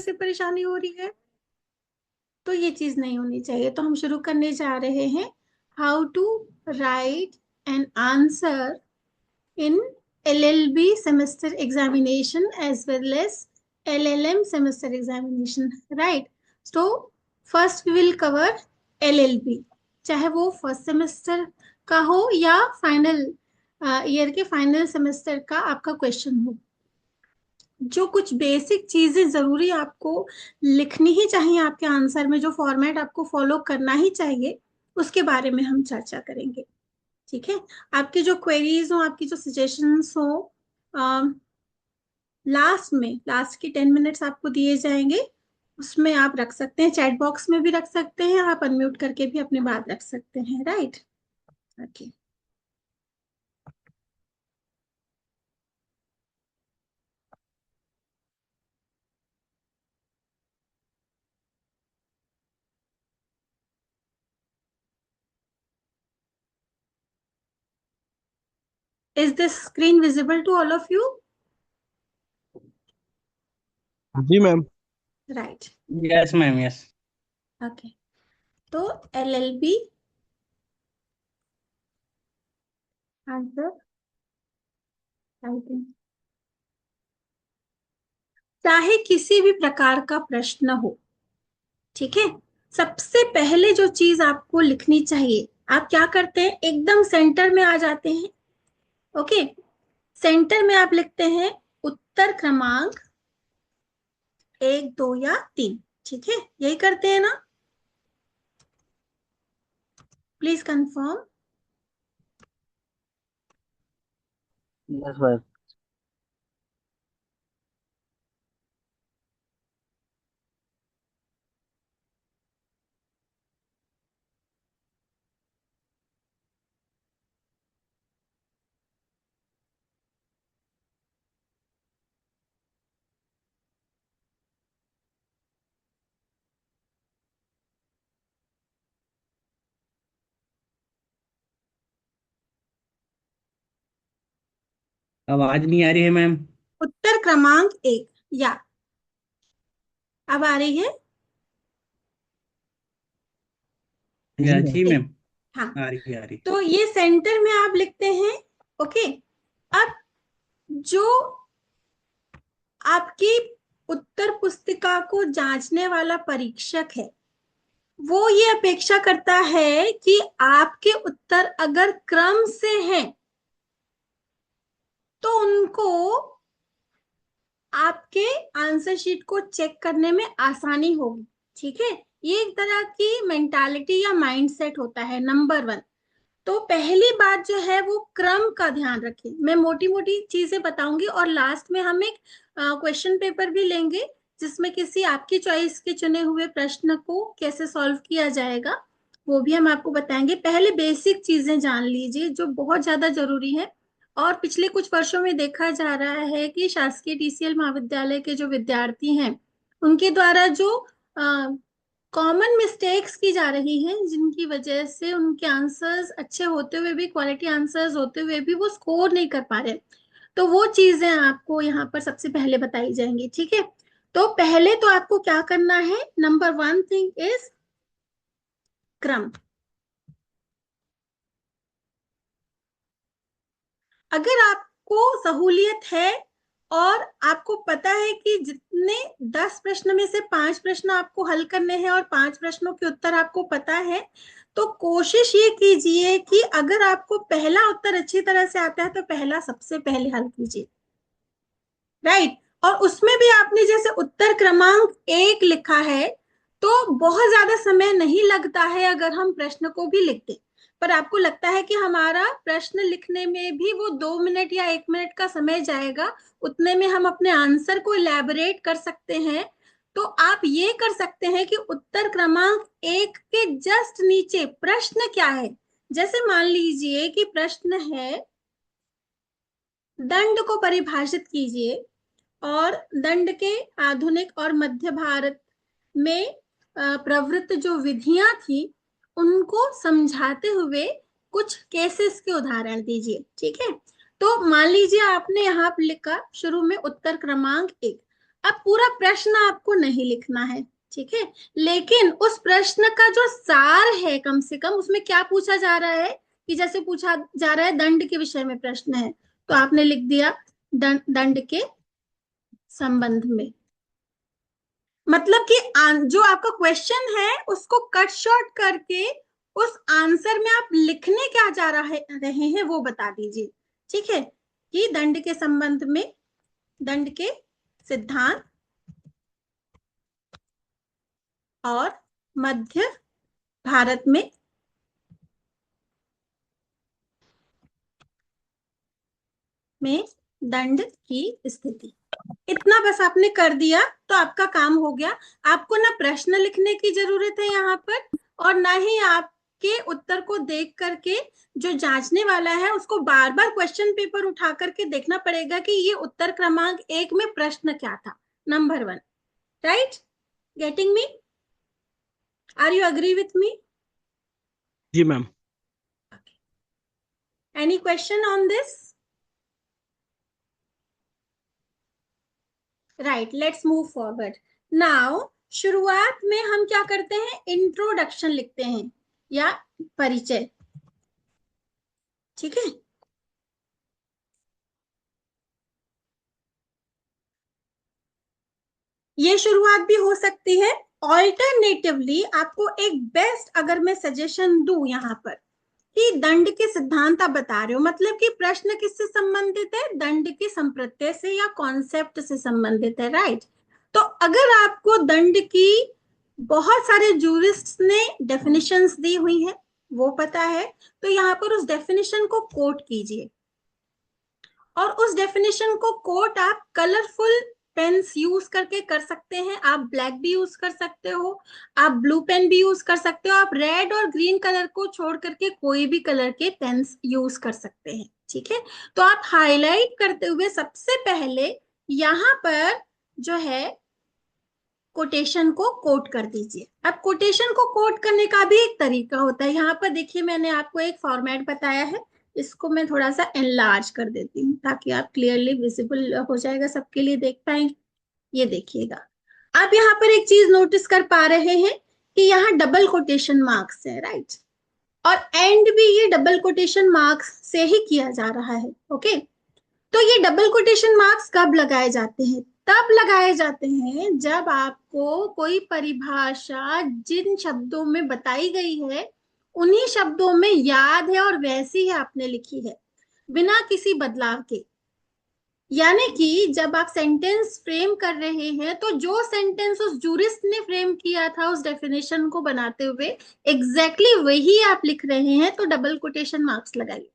से परेशानी हो रही है, तो ये चीज नहीं होनी चाहिए। तो हम शुरू करने जा रहे हैं, how to write an answer in LLB semester examination as well as LLM semester examination, right? So first we will cover LLB, चाहे वो फर्स्ट सेमेस्टर का हो या फाइनल ईयर के फाइनल सेमेस्टर का आपका क्वेश्चन हो। जो कुछ बेसिक चीजें जरूरी आपको लिखनी ही चाहिए आपके आंसर में, जो फॉर्मेट आपको फॉलो करना ही चाहिए, उसके बारे में हम चर्चा करेंगे। ठीक है, आपकी जो क्वेरीज हो, आपकी जो सजेशंस हो, लास्ट के 10 मिनट्स आपको दिए जाएंगे, उसमें आप रख सकते हैं, चैट बॉक्स में भी रख सकते हैं, आप अनम्यूट करके भी अपनी बात रख सकते हैं, right? Okay, is this screen visible to all of you? जी ma'am. Right, yes ma'am, yes. Okay. तो LLB आंसर राइटिंग, चाहे किसी भी प्रकार का प्रश्न हो, ठीक है, सबसे पहले जो चीज आपको लिखनी चाहिए, आप क्या करते हैं, एकदम सेंटर में आ जाते हैं। ओके, सेंटर में आप लिखते हैं उत्तर क्रमांक 1, 2 या 3, ठीक है, यही करते हैं ना? Please confirm. Yes ma'am. आवाज नहीं आ रही है मैम। उत्तर क्रमांक 1 या, अब आ रही है? जी जी मैम। मैम, हाँ, आ रही आ रही। तो ये सेंटर में आप लिखते हैं। ओके, अब जो आपकी उत्तर पुस्तिका को जांचने वाला परीक्षक है, वो ये अपेक्षा करता है कि आपके उत्तर अगर क्रम से हैं, तो उनको आपके आंसर शीट को चेक करने में आसानी होगी। ठीक है, ये एक तरह की मेंटालिटी या माइंडसेट होता है, नंबर 1। तो पहली बात जो है वो क्रम का ध्यान रखें। मैं मोटी मोटी चीजें बताऊंगी और लास्ट में हम एक क्वेश्चन पेपर भी लेंगे, जिसमें किसी आपकी चॉइस के चुने हुए प्रश्न को कैसे सॉल्व किया जाएगा, वो भी हम आपको बताएंगे। पहले बेसिक चीजें जान लीजिए जो बहुत ज्यादा जरूरी है। और पिछले कुछ वर्षों में देखा जा रहा है कि शासकीय TCL महाविद्यालय के जो विद्यार्थी हैं, उनके द्वारा जो कॉमन मिस्टेक्स की जा रही हैं, जिनकी वजह से उनके आंसर्स अच्छे होते हुए भी, क्वालिटी आंसर्स होते हुए भी वो स्कोर नहीं कर पा रहे, तो वो चीजें आपको यहाँ पर सबसे पहले बताई जाएंगी। ठीक है, तो पहले तो आपको क्या करना है, नंबर 1 थिंग इज क्रम। अगर आपको सहूलियत है और आपको पता है कि जितने 10 प्रश्न में से 5 प्रश्न आपको हल करने हैं और 5 प्रश्नों के उत्तर आपको पता है, तो कोशिश ये कीजिए कि अगर आपको पहला उत्तर अच्छी तरह से आता है तो पहला सबसे पहले हल कीजिए, राइट? और उसमें भी आपने जैसे उत्तर क्रमांक 1 लिखा है, तो बहुत ज्यादा समय नहीं लगता है अगर हम प्रश्न को भी लिख दें। पर आपको लगता है कि हमारा प्रश्न लिखने में भी वो 2 मिनट या 1 मिनट का समय जाएगा, उतने में हम अपने आंसर को इलेबोरेट कर सकते हैं, तो आप ये कर सकते हैं कि उत्तर क्रमांक 1 के जस्ट नीचे प्रश्न क्या है, जैसे मान लीजिए कि प्रश्न है दंड को परिभाषित कीजिए, और दंड के आधुनिक और मध्य भारत में प्रवृत्त जो विधियां थी, उनको समझाते हुए कुछ केसेस के उदाहरण दीजिए। ठीक है, तो मान लीजिए आपने यहाँ लिखा शुरू में उत्तर क्रमांक 1। अब पूरा प्रश्न आपको नहीं लिखना है, ठीक है, लेकिन उस प्रश्न का जो सार है कम से कम उसमें क्या पूछा जा रहा है, कि जैसे पूछा जा रहा है दंड के विषय में प्रश्न है, तो आपने लिख दिया दंड के संबंध में। मतलब कि जो आपका क्वेश्चन है उसको कट शॉर्ट करके उस आंसर में आप लिखने क्या जा रहे हैं वो बता दीजिए, ठीक है, कि दंड के संबंध में, दंड के सिद्धांत और मध्य भारत में दंड की स्थिति। इतना बस आपने कर दिया तो आपका काम हो गया। आपको ना प्रश्न लिखने की जरूरत है यहाँ पर, और ना ही आपके उत्तर को देख करके जो जांचने वाला है उसको बार बार क्वेश्चन पेपर उठा करके देखना पड़ेगा कि ये उत्तर क्रमांक 1 में प्रश्न क्या था, number 1, right? Getting me? Are you agree with me? जी ma'am. Any question on this? Right, let's move forward now. शुरुआत में हम क्या करते हैं, इंट्रोडक्शन लिखते हैं या परिचय, ठीक है। ये शुरुआत भी हो सकती है। ऑल्टरनेटिवली आपको एक बेस्ट अगर मैं सजेशन दूं यहाँ पर, कि दंड के सिद्धांत आप बता रहे हो, मतलब कि प्रश्न किससे संबंधित है, दंड के संप्रत्यय से या कॉन्सेप्ट से संबंधित है, राइट? तो अगर आपको दंड की बहुत सारे जूरिस्ट्स ने डेफिनेशंस दी हुई है वो पता है, तो यहाँ पर उस डेफिनेशन को कोट कीजिए, और उस डेफिनेशन को कोट आप कलरफुल पेन्स यूज करके कर सकते हैं। आप ब्लैक भी यूज कर सकते हो, आप ब्लू पेन भी यूज कर सकते हो, आप रेड और ग्रीन कलर को छोड़ करके कोई भी कलर के पेन्स यूज कर सकते हैं, ठीक है। तो आप हाईलाइट करते हुए सबसे पहले यहाँ पर जो है कोटेशन को कोट कर दीजिए। अब कोटेशन को कोट करने का भी एक तरीका होता है। यहाँ पर देखिए मैंने आपको एक फॉर्मेट बताया है, इसको मैं थोड़ा सा एनलार्ज कर देती हूँ ताकि आप क्लियरली विजिबल हो जाएगा, सबके लिए देख पाएंगे। ये देखिएगा, आप यहाँ पर एक चीज नोटिस कर पा रहे हैं कि यहाँ डबल कोटेशन मार्क्स है, राइट? और एंड भी ये डबल कोटेशन मार्क्स से ही किया जा रहा है, ओके। तो ये डबल कोटेशन मार्क्स कब लगाए जाते हैं? तब लगाए जाते हैं जब आपको कोई परिभाषा जिन शब्दों में बताई गई है उन्हीं शब्दों में याद है और वैसी ही आपने लिखी है, बिना किसी बदलाव के। यानी कि जब आप सेंटेंस फ्रेम कर रहे हैं तो जो सेंटेंस उस जूरिस्ट ने फ्रेम किया था उस डेफिनेशन को बनाते हुए एग्जैक्टली वही आप लिख रहे हैं, तो डबल कोटेशन मार्क्स लगाइए।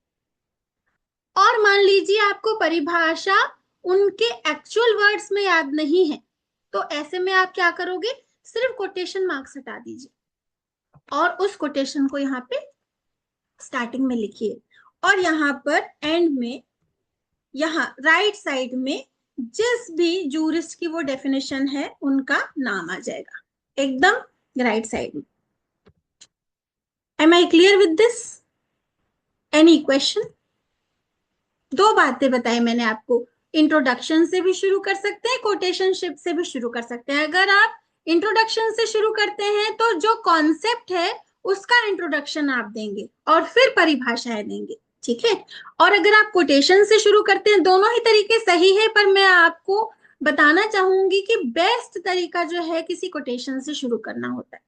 और मान लीजिए आपको परिभाषा उनके एक्चुअल वर्ड्स में याद नहीं है, तो ऐसे में आप क्या करोगे, सिर्फ कोटेशन मार्क्स हटा दीजिए और उस कोटेशन को यहाँ पे स्टार्टिंग में लिखिए, और यहाँ पर एंड में यहाँ राइट साइड में जिस भी जूरिस्ट की वो डेफिनेशन है उनका नाम आ जाएगा, एकदम राइट साइड में। Am I clear with this? Any question? 2 बातें बताई मैंने आपको, इंट्रोडक्शन से भी शुरू कर सकते हैं, कोटेशनशिप से भी शुरू कर सकते हैं। अगर आप इंट्रोडक्शन से शुरू करते हैं तो जो कॉन्सेप्ट है उसका इंट्रोडक्शन आप देंगे और फिर परिभाषाएं देंगे, ठीक है। और अगर आप कोटेशन से शुरू करते हैं, दोनों ही तरीके सही है, पर मैं आपको बताना चाहूंगी कि बेस्ट तरीका जो है किसी कोटेशन से शुरू करना होता है,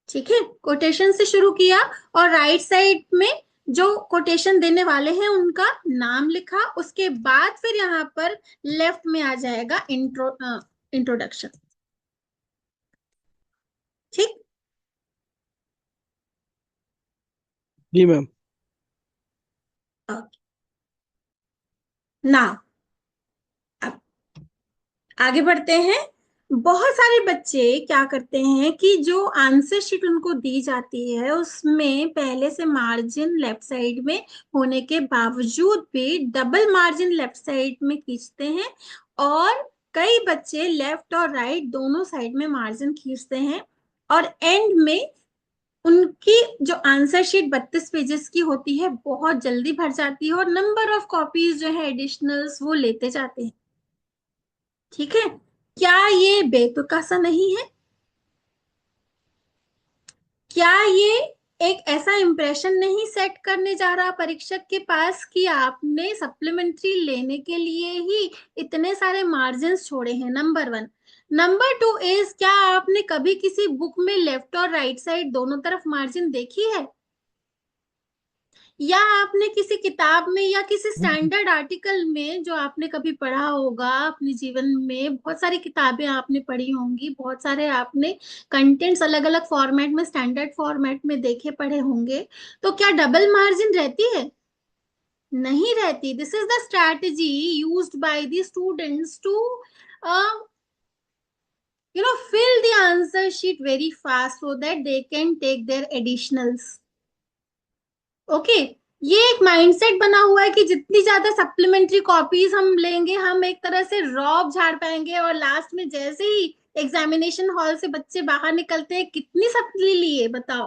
ठीक है। कोटेशन से शुरू किया और राइट साइड में जो कोटेशन देने वाले हैं उनका नाम लिखा, उसके बाद फिर यहाँ पर लेफ्ट में आ जाएगा इंट्रोडक्शन, ठीक। जी मैम। नाउ अब आगे बढ़ते हैं। बहुत सारे बच्चे क्या करते हैं कि जो आंसर शीट उनको दी जाती है उसमें पहले से मार्जिन लेफ्ट साइड में होने के बावजूद भी डबल मार्जिन लेफ्ट साइड में खींचते हैं, और कई बच्चे लेफ्ट और राइट दोनों साइड में मार्जिन खींचते हैं, और एंड में उनकी जो आंसर शीट 32 पेजेस की होती है बहुत जल्दी भर जाती है, और नंबर ऑफ कॉपीज जो है एडिशनल्स वो लेते जाते हैं, ठीक है, क्या ये बेतुका सा नहीं है? क्या ये एक ऐसा इंप्रेशन नहीं सेट करने जा रहा परीक्षक के पास कि आपने सप्लीमेंट्री लेने के लिए ही इतने सारे मार्जिन छोड़े हैं? Number one. Number two is, क्या आपने कभी किसी बुक में लेफ्ट और राइट साइड दोनों तरफ मार्जिन देखी है? या आपने किसी किताब में या किसी स्टैंडर्ड आर्टिकल में जो आपने कभी पढ़ा होगा अपने जीवन में, बहुत सारी किताबें आपने पढ़ी होंगी, बहुत सारे आपने कंटेंट्स अलग अलग फॉर्मेट में, स्टैंडर्ड फॉर्मेट में देखे पढ़े होंगे, तो क्या डबल मार्जिन रहती है? नहीं रहती। This is the strategy used by the students to fill the answer sheet very fast so that they can take their additionals. Okay, ये एक माइंडसेट बना हुआ है कि जितनी ज्यादा सप्लीमेंट्री कॉपीज हम लेंगे, हम एक तरह से रौब झाड़ पाएंगे, और लास्ट में जैसे ही एग्जामिनेशन हॉल से बच्चे बाहर निकलते हैं, कितनी सप्ली लिए बताओ।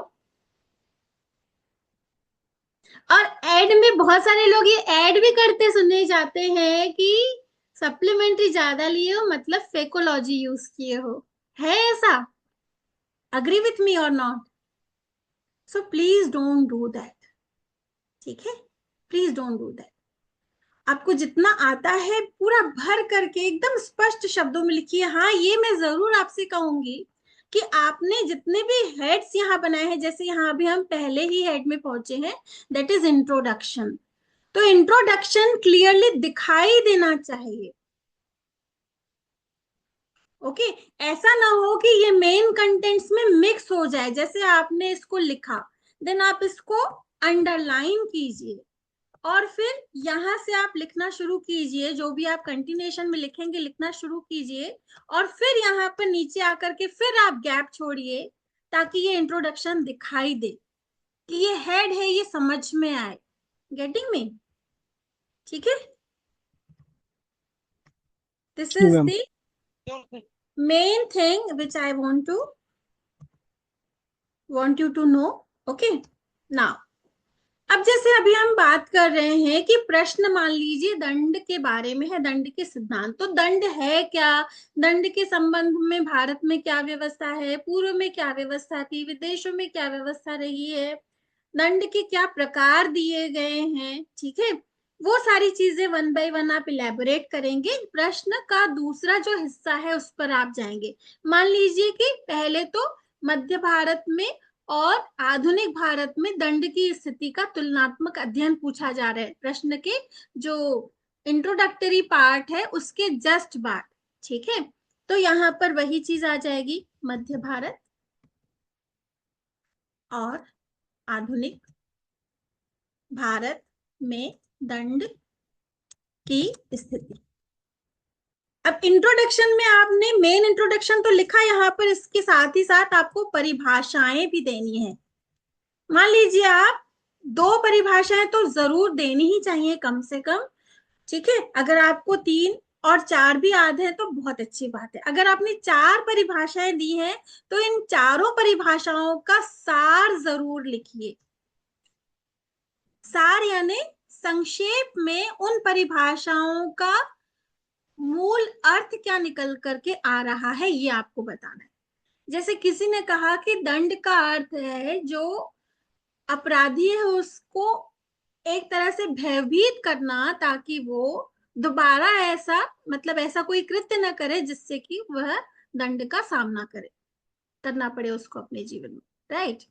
और एड में बहुत सारे लोग ये एड भी करते सुने जाते हैं कि सप्लीमेंट्री ज्यादा लिए हो मतलब फेकोलॉजी यूज किए हो। है ऐसा? अग्री विथ मी और not? So please don't do that. ठीक है, प्लीज डोंट डू दैट। आपको जितना आता है पूरा भर करके एकदम स्पष्ट शब्दों में लिखिए। हाँ, ये मैं जरूर आपसे कहूंगी कि आपने जितने भी हेड्स यहाँ बनाए हैं, जैसे यहाँ अभी हम पहले ही हेड में पहुंचे हैं, दैट इज इंट्रोडक्शन। तो इंट्रोडक्शन क्लियरली दिखाई देना चाहिए। ओके, ऐसा ना हो कि ये मेन कंटेंट्स में मिक्स हो जाए। जैसे आपने इसको लिखा, देन आप इसको अंडरलाइन कीजिए, और फिर यहां से आप लिखना शुरू कीजिए, जो भी आप कंटिन्यूएशन में लिखेंगे लिखना शुरू कीजिए, और फिर यहाँ पर नीचे आकर के फिर आप गैप छोड़िए, ताकि ये इंट्रोडक्शन दिखाई दे कि ये हेड है, ये समझ में आए। Getting me? ठीक है, दिस जी is ma'am. The main thing which I want you to know. Okay, now अब जैसे अभी हम बात कर रहे हैं कि प्रश्न मान लीजिए दंड के बारे में है, दंड के सिद्धांत। तो दंड है क्या, दंड के संबंध में भारत में क्या व्यवस्था है, पूर्व में क्या व्यवस्था थी, विदेशों में क्या व्यवस्था रही है, दंड के क्या प्रकार दिए गए हैं, ठीक है, वो सारी चीजें वन बाय वन आप इलेबोरेट करेंगे। प्रश्न का दूसरा जो हिस्सा है उस पर आप जाएंगे। मान लीजिए कि पहले तो मध्य भारत में और आधुनिक भारत में दंड की स्थिति का तुलनात्मक अध्ययन पूछा जा रहा है, प्रश्न के जो इंट्रोडक्टरी पार्ट है उसके जस्ट बाद। ठीक है, तो यहाँ पर वही चीज आ जाएगी, मध्य भारत और आधुनिक भारत में दंड की स्थिति। अब इंट्रोडक्शन में आपने मेन इंट्रोडक्शन तो लिखा यहाँ पर, इसके साथ ही साथ आपको परिभाषाएं भी देनी है। मान लीजिए आप 2 परिभाषाएं तो जरूर देनी ही चाहिए कम से कम। ठीक है, अगर आपको 3 और 4 भी याद है तो बहुत अच्छी बात है। अगर आपने 4 परिभाषाएं दी हैं तो इन चारों परिभाषाओं का सार जरूर लिखिए। सार यानी संक्षेप में उन परिभाषाओं का मूल अर्थ क्या निकल करके आ रहा है, ये आपको बताना है। जैसे किसी ने कहा कि दंड का अर्थ है जो अपराधी है उसको एक तरह से भयभीत करना, ताकि वो दोबारा ऐसा मतलब ऐसा कोई कृत्य न करे जिससे कि वह दंड का सामना करे, करना पड़े उसको अपने जीवन में। राइट,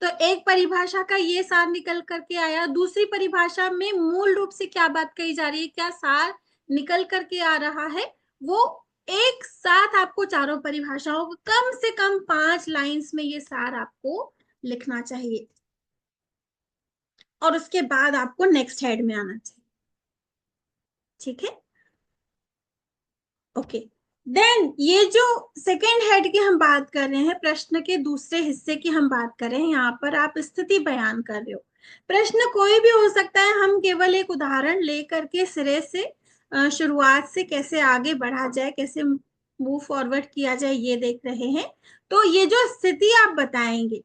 तो एक परिभाषा का ये सार निकल करके आया। दूसरी परिभाषा में मूल रूप से क्या बात कही जा रही है, क्या सार निकल करके आ रहा है, वो एक साथ आपको चारों परिभाषाओं को कम से कम 5 लाइंस में ये सार आपको लिखना चाहिए, और उसके बाद आपको नेक्स्ट हेड में आना चाहिए। ठीक है, ओके। देन ये जो सेकेंड हेड की हम बात कर रहे हैं, प्रश्न के दूसरे हिस्से की हम बात कर रहे हैं, यहाँ पर आप स्थिति बयान कर रहे हो। प्रश्न कोई भी हो सकता है, हम केवल एक उदाहरण लेकर के सिरे से शुरुआत से कैसे आगे बढ़ा जाए, कैसे मूव फॉरवर्ड किया जाए, ये देख रहे हैं। तो ये जो स्थिति आप बताएंगे,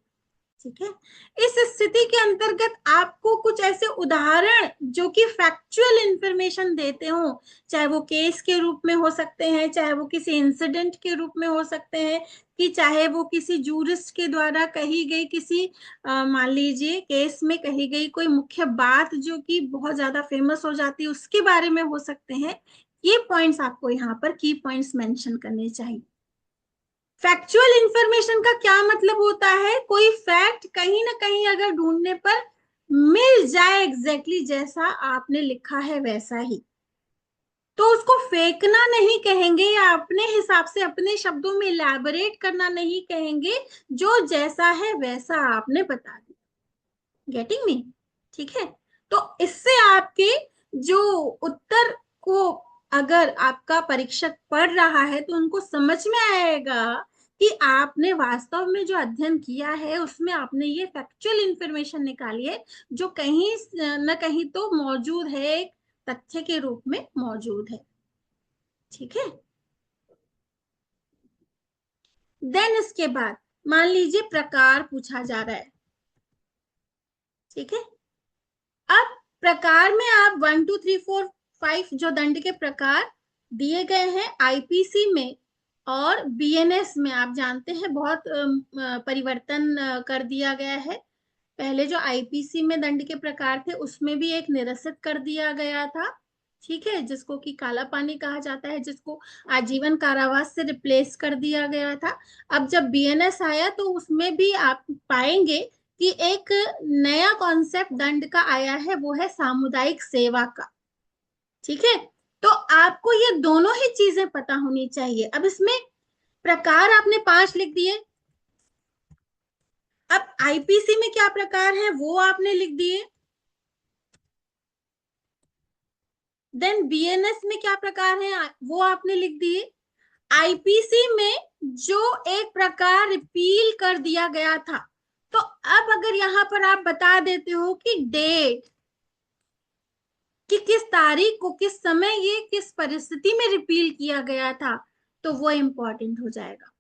ठीक है। इस स्थिति के अंतर्गत आपको कुछ ऐसे उदाहरण जो कि फैक्चुअल इंफॉर्मेशन देते हो, चाहे वो केस के रूप में हो सकते हैं, चाहे वो किसी इंसिडेंट के रूप में हो सकते हैं, कि चाहे वो किसी जूरिस्ट के द्वारा कही गई किसी मान लीजिए केस में कही गई कोई मुख्य बात जो कि बहुत ज्यादा फेमस हो जाती है उसके बारे में हो सकते हैं। ये पॉइंट्स आपको यहाँ पर की पॉइंट्स मेंशन करने चाहिए। फैक्चुअल इंफॉर्मेशन का क्या मतलब होता है? कोई फैक्ट कहीं ना कहीं अगर ढूंढने पर मिल जाए एग्जैक्टली जैसा आपने लिखा है वैसा ही, तो उसको फेंकना नहीं कहेंगे या अपने हिसाब से अपने शब्दों में इलैबोरेट करना नहीं कहेंगे, जो जैसा है वैसा आपने बता दिया। Getting me? ठीक है। तो इससे आपके जो उत्तर को अगर आपका परीक्षक पढ़ रहा है तो उनको समझ में आएगा कि आपने वास्तव में जो अध्ययन किया है उसमें आपने ये फैक्चुअल इंफॉर्मेशन निकाली है जो कहीं न कहीं तो मौजूद है, एक तथ्य के रूप में मौजूद है। ठीक है। देन इसके बाद मान लीजिए प्रकार पूछा जा रहा है। ठीक है। अब प्रकार में आप 1 2 3 4 5 जो दंड के प्रकार दिए गए हैं आईपीसी में और बीएनएस में, आप जानते हैं बहुत परिवर्तन कर दिया गया है। पहले जो आईपीसी में दंड के प्रकार थे उसमें भी एक निरसित कर दिया गया था, ठीक है, जिसको कि काला पानी कहा जाता है, जिसको आजीवन कारावास से रिप्लेस कर दिया गया था। अब जब बीएनएस आया तो उसमें भी आप पाएंगे कि एक नया कॉन्सेप्ट दंड का आया है, वो है सामुदायिक सेवा का। ठीक है। तो आपको ये दोनों ही चीजें पता होनी चाहिए। अब इसमें प्रकार आपने 5 लिख दिए, अब आईपीसी में क्या प्रकार है वो आपने लिख दिए, देन बीएनएस में क्या प्रकार है वो आपने लिख दिए, आईपीसी में जो एक प्रकार रिपील कर दिया गया था, तो अब अगर यहां पर आप बता देते हो कि डेट, कि किस तारीख को किस समय ये किस परिस्थिति में रिपील किया गया था, तो वो इंपॉर्टेंट हो जाएगा।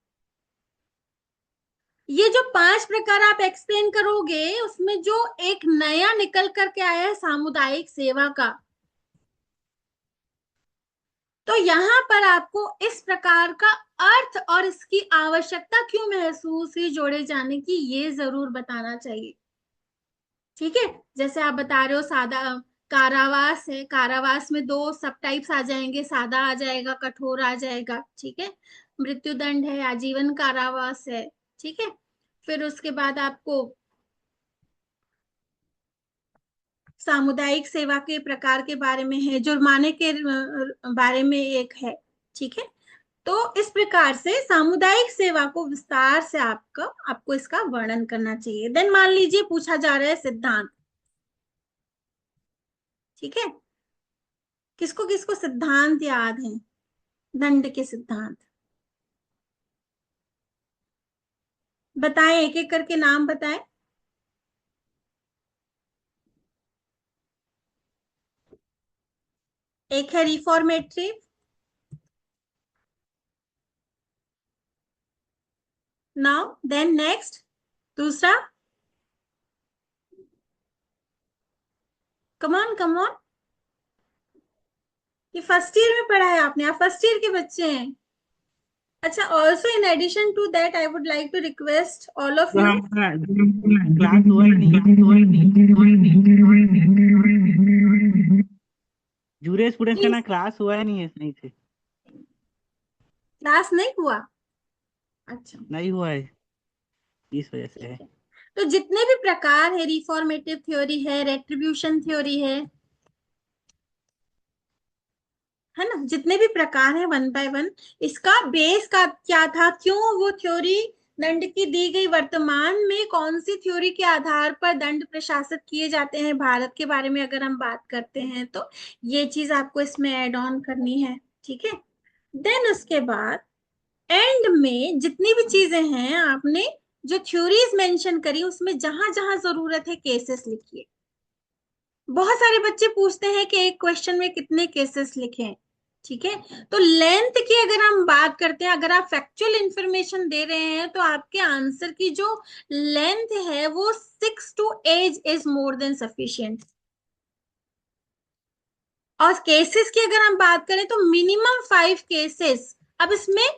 ये जो 5 प्रकार आप एक्सप्लेन करोगे उसमें जो एक नया निकल करके आया है सामुदायिक सेवा का, तो यहां पर आपको इस प्रकार का अर्थ और इसकी आवश्यकता क्यों महसूस हुई जोड़े जाने की, ये जरूर बताना चाहिए। ठीक है। जैसे आप बता रहे हो सादा कारावास है, कारावास में 2 सब टाइप्स आ जाएंगे, सादा आ जाएगा, कठोर आ जाएगा। ठीक है। मृत्युदंड है, आजीवन कारावास है। ठीक है। फिर उसके बाद आपको सामुदायिक सेवा के प्रकार के बारे में है, जुर्माने के बारे में एक है। ठीक है। तो इस प्रकार से सामुदायिक सेवा को विस्तार से आपको इसका वर्णन करना चाहिए। देन मान लीजिए पूछा जा रहा है सिद्धांत। ठीक है। किसको किसको सिद्धांत याद है? दंड के सिद्धांत बताएं, एक एक करके नाम बताएं। एक है रिफॉर्मेटरी, नाउ देन नेक्स्ट दूसरा, कम ऑन कम ऑन, ये फर्स्ट ईयर में पढ़ा है आपने, आप फर्स्ट ईयर के बच्चे हैं। अच्छा, also in addition to that I would like to request all of तो यू। हमारा क्लास हुआ ही नहीं, जूरे स्टूडेंट्स का प्लीज, ना क्लास हुआ ही नहीं है सही से, क्लास नहीं हुआ? अच्छा, नहीं हुआ है इस वजह से ठीक है। है। तो जितने भी प्रकार है, रिफॉर्मेटिव थ्योरी है, रेट्रीब्यूशन थ्योरी है ना, जितने भी प्रकार है 1 बाय 1, इसका बेस का क्या था, क्यों वो थ्योरी दंड की दी गई, वर्तमान में कौन सी थ्योरी के आधार पर दंड प्रशासित किए जाते हैं भारत के बारे में अगर हम बात करते हैं, तो ये चीज आपको इसमें ऐड ऑन करनी है। ठीक है। देन उसके बाद एंड में जितनी भी चीजें हैं आपने जो थ्योरीज मेंशन करी उसमें जहां जहां जरूरत है केसेस लिखिए। बहुत सारे बच्चे पूछते हैं कि एक क्वेश्चन में कितने केसेस लिखें। ठीक है। तो लेंथ की अगर हम बात करते हैं, अगर आप फैक्चुअल इंफॉर्मेशन दे रहे हैं तो आपके आंसर की जो लेंथ है वो 6 to 8 is more than sufficient. और केसेस की अगर हम बात करें तो मिनिमम 5 केसेस। अब इसमें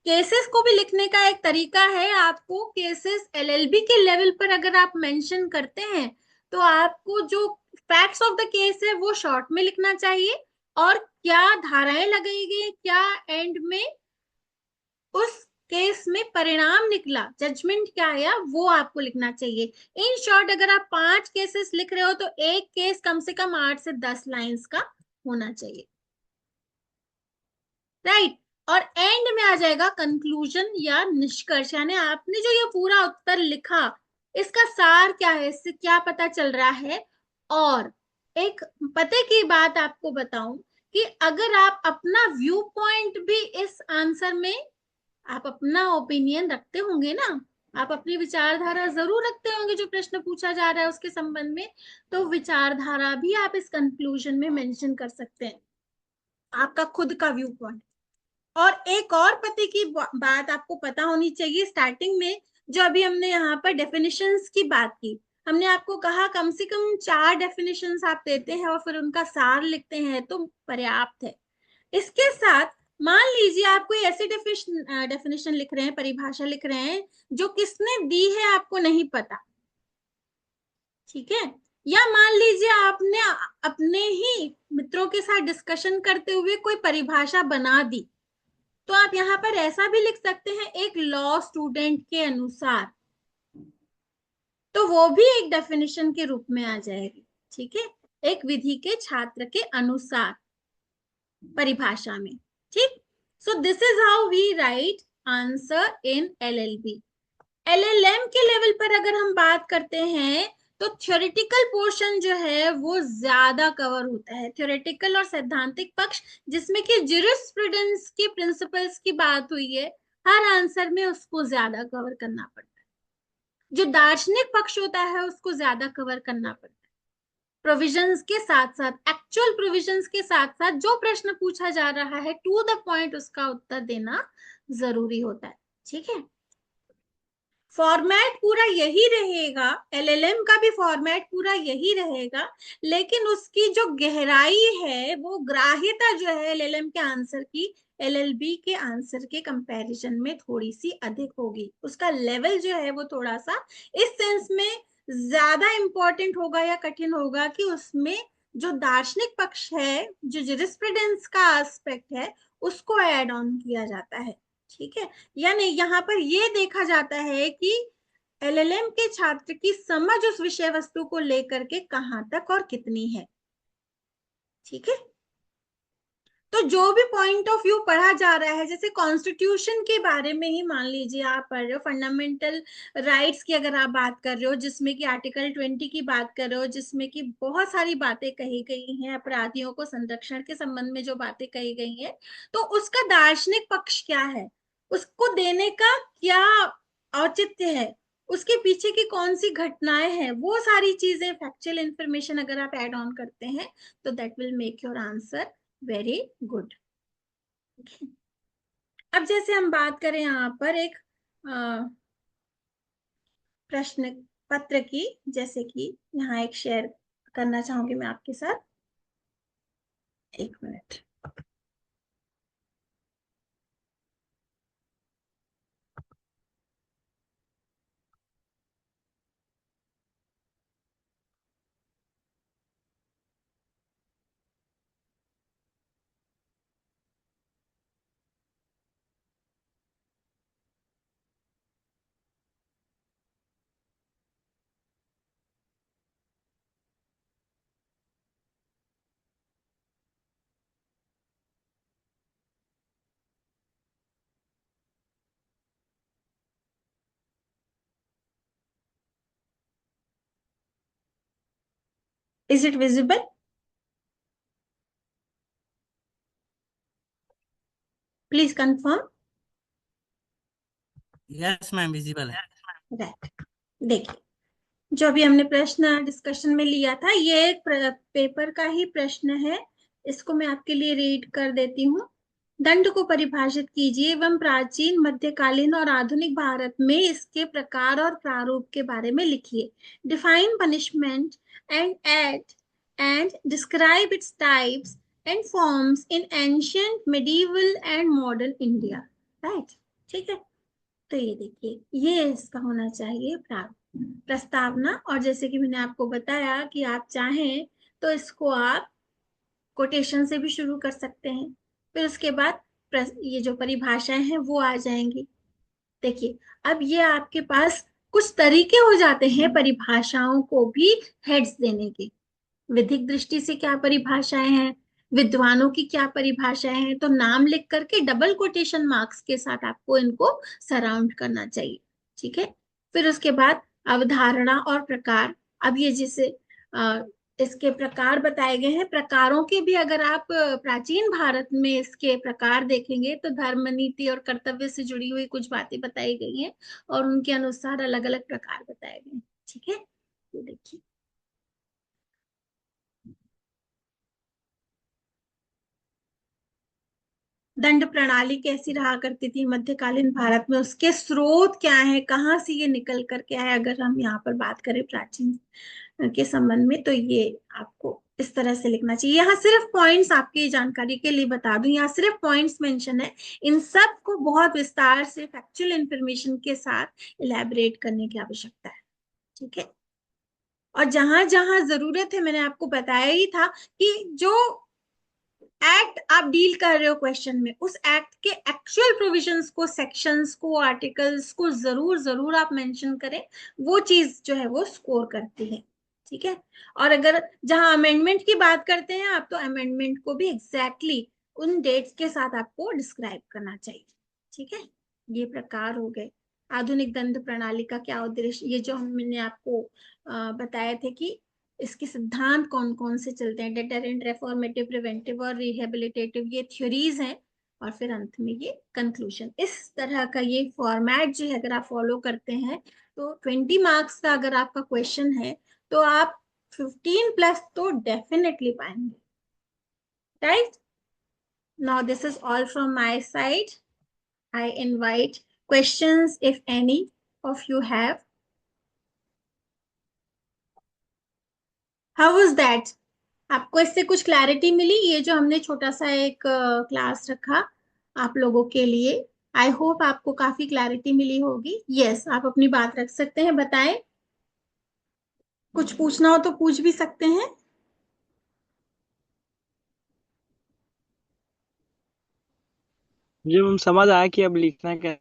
केसेस को भी लिखने का एक तरीका है, आपको केसेस एलएलबी के लेवल पर अगर आप मेंशन करते हैं तो आपको जो फैक्ट्स ऑफ द केस है वो शॉर्ट में लिखना चाहिए, और क्या धाराएं लगाई गई, क्या एंड में उस केस में परिणाम निकला, जजमेंट क्या आया, वो आपको लिखना चाहिए। इन शॉर्ट अगर आप 5 केसेस लिख रहे हो तो एक केस कम से कम 8 से 10 लाइंस का होना चाहिए, राइट। और एंड में आ जाएगा कंक्लूजन या निष्कर्ष, यानी आपने जो ये पूरा उत्तर लिखा इसका सार क्या है, इससे क्या पता चल रहा है। और एक पते की बात आपको बताऊं कि अगर आप अपना व्यू पॉइंट भी इस आंसर में, आप अपना ओपिनियन रखते होंगे ना, आप अपनी विचारधारा जरूर रखते होंगे जो प्रश्न पूछा जा रहा है उसके संबंध में, तो विचारधारा भी आप इस कंक्लूजन में मेंशन कर सकते हैं, आपका खुद का व्यू पॉइंट। और एक और पते की बात आपको पता होनी चाहिए, स्टार्टिंग में जो अभी हमने यहाँ पर डेफिनेशंस की बात की, हमने आपको कहा कम से कम 4 डेफिनेशंस आप देते हैं और फिर उनका सार लिखते हैं तो पर्याप्त है। इसके साथ मान लीजिए आप कोई ऐसी डेफिनेशन लिख रहे हैं, परिभाषा लिख रहे हैं जो किसने दी है आपको नहीं पता, ठीक है। या मान लीजिए आपने अपने ही मित्रों के साथ डिस्कशन करते हुए कोई परिभाषा बना दी, तो आप यहाँ पर ऐसा भी लिख सकते हैं एक लॉ स्टूडेंट के अनुसार, तो वो भी एक डेफिनेशन के रूप में आ जाएगी, ठीक है। एक विधि के छात्र के अनुसार परिभाषा में, ठीक। So this is how we write answer in LLB. LLM के लेवल पर अगर हम बात करते हैं तो थ्योरेटिकल पोर्शन जो है वो ज्यादा कवर होता है, थ्योरेटिकल और सैद्धांतिक पक्ष, जिसमें कि ज्यूरिस्प्रूडेंस की प्रिंसिपल्स की बात हुई है, हर आंसर में उसको ज्यादा कवर करना पड़ता है। जो दार्शनिक पक्ष होता है उसको ज्यादा कवर करना पड़ता है, प्रोविजंस के साथ साथ, एक्चुअल प्रोविजंस के साथ साथ जो प्रश्न पूछा जा रहा है टू द पॉइंट उसका उत्तर देना जरूरी होता है, ठीक है। फॉर्मेट पूरा यही रहेगा, एलएलएम का भी फॉर्मेट पूरा यही रहेगा, लेकिन उसकी जो गहराई है, वो ग्राह्यता जो है एलएलएम के आंसर की एलएलबी के आंसर के कंपैरिजन में थोड़ी सी अधिक होगी, उसका लेवल जो है वो थोड़ा सा इस सेंस में ज्यादा इंपॉर्टेंट होगा या कठिन होगा कि उसमें जो दार्शनिक पक्ष है, जो जूरिस्प्रूडेंस का एस्पेक्ट है, उसको ऐड ऑन किया जाता है, ठीक है। यानी यहाँ पर ये देखा जाता है कि एलएलएम के छात्र की समझ उस विषय वस्तु को लेकर के कहां तक और कितनी है, ठीक है। तो जो भी पॉइंट ऑफ व्यू पढ़ा जा रहा है, जैसे कॉन्स्टिट्यूशन के बारे में ही मान लीजिए आप पढ़ रहे हो, फंडामेंटल राइट्स की अगर आप बात कर रहे हो, जिसमें कि आर्टिकल 20 की बात कर रहे हो, जिसमें कि बहुत सारी बातें कही गई हैं, अपराधियों को संरक्षण के संबंध में जो बातें कही गई हैं, तो उसका दार्शनिक पक्ष क्या है, उसको देने का क्या औचित्य है, उसके पीछे की कौन सी घटनाएं हैं, वो सारी चीजें फैक्चुअल इंफॉर्मेशन अगर आप एड ऑन करते हैं तो that will make your answer very good. अब जैसे हम बात करें यहाँ पर एक प्रश्न पत्र की, जैसे कि यहाँ एक शेयर करना चाहूंगी मैं आपके साथ, एक minute. Is it visible? Please confirm. Yes ma'am, visible है। राइट, देखिए जो अभी हमने प्रश्न डिस्कशन में लिया था, ये एक पेपर का ही प्रश्न है इसको मैं आपके लिए रीड कर देती हूँ। दंड को परिभाषित कीजिए एवं प्राचीन, मध्यकालीन और आधुनिक भारत में इसके प्रकार और प्रारूप के बारे में लिखिए। Define punishment and act and describe its types and forms in ancient, medieval and modern India. Right, ठीक है। तो ये देखिए, ये इसका होना चाहिए प्रस्तावना। और जैसे कि मैंने आपको बताया कि आप चाहें तो इसको आप कोटेशन से भी शुरू कर सकते हैं। फिर उसके बाद ये जो परिभाषाएं हैं वो आ जाएंगी। देखिए, अब ये आपके पास कुछ तरीके हो जाते हैं परिभाषाओं को भी हेड्स देने के। विधिक दृष्टि से क्या परिभाषाएं हैं, विद्वानों की क्या परिभाषाएं हैं, तो नाम लिख करके डबल कोटेशन मार्क्स के साथ आपको इनको सराउंड करना चाहिए। ठीक है। फिर उसके बाद अवधारणा और प्रकार। अब ये जिसे इसके प्रकार बताए गए हैं, प्रकारों के भी अगर आप प्राचीन भारत में इसके प्रकार देखेंगे तो धर्म, नीति और कर्तव्य से जुड़ी हुई कुछ बातें बताई गई हैं और उनके अनुसार अलग अलग प्रकार बताए गए हैं। ठीक है, तो देखिए, दंड प्रणाली कैसी रहा करती थी मध्यकालीन भारत में, उसके स्रोत क्या है, कहाँ से ये निकल करके आए, अगर हम यहाँ पर बात करें प्राचीन के संबंध में, तो ये आपको इस तरह से लिखना चाहिए। यहाँ सिर्फ पॉइंट्स आपकी जानकारी के लिए बता दूं, यहाँ सिर्फ पॉइंट्स मेंशन है। इन सब को बहुत विस्तार से फैक्चुअल इंफॉर्मेशन के साथ इलेबोरेट करने की आवश्यकता है। ठीक है। और जहां जहां जरूरत है, मैंने आपको बताया ही था कि जो एक्ट आप डील कर रहे हो क्वेश्चन में, उस एक्ट के एक्चुअल प्रोविजंस को, सेक्शंस को, आर्टिकल्स को जरूर जरूर आप मेंशन करें। वो चीज जो है वो स्कोर करती है। ठीक है। और अगर जहां अमेंडमेंट की बात करते हैं आप, तो अमेंडमेंट को भी एग्जैक्टली उन डेट्स के साथ आपको डिस्क्राइब करना चाहिए। ठीक है। ये प्रकार हो गए। आधुनिक दंड प्रणाली का क्या उद्देश्य, ये जो हमने आपको बताए थे कि इसके सिद्धांत कौन कौन से चलते हैं, डेटरेंट, रेफॉर्मेटिव, प्रिवेंटिव और रिहेबिलिटेटिव, ये थ्योरीज हैं। और फिर अंत में ये कंक्लूजन। इस तरह का ये फॉर्मेट जो है अगर आप फॉलो करते हैं तो 20 मार्क्स का अगर आपका क्वेश्चन है तो आप 15+ तो डेफिनेटली पाएंगे। Right, now this is all from my side. I invite questions if any of you have. How was that? आपको इससे कुछ क्लैरिटी मिली, ये जो हमने छोटा सा एक क्लास रखा आप लोगों के लिए? आई होप आपको काफी क्लैरिटी मिली होगी। यस, आप अपनी बात रख सकते हैं, बताएं। कुछ पूछना हो तो पूछ भी सकते हैं। जी मैम, समझ आया कि अब लिखना क्या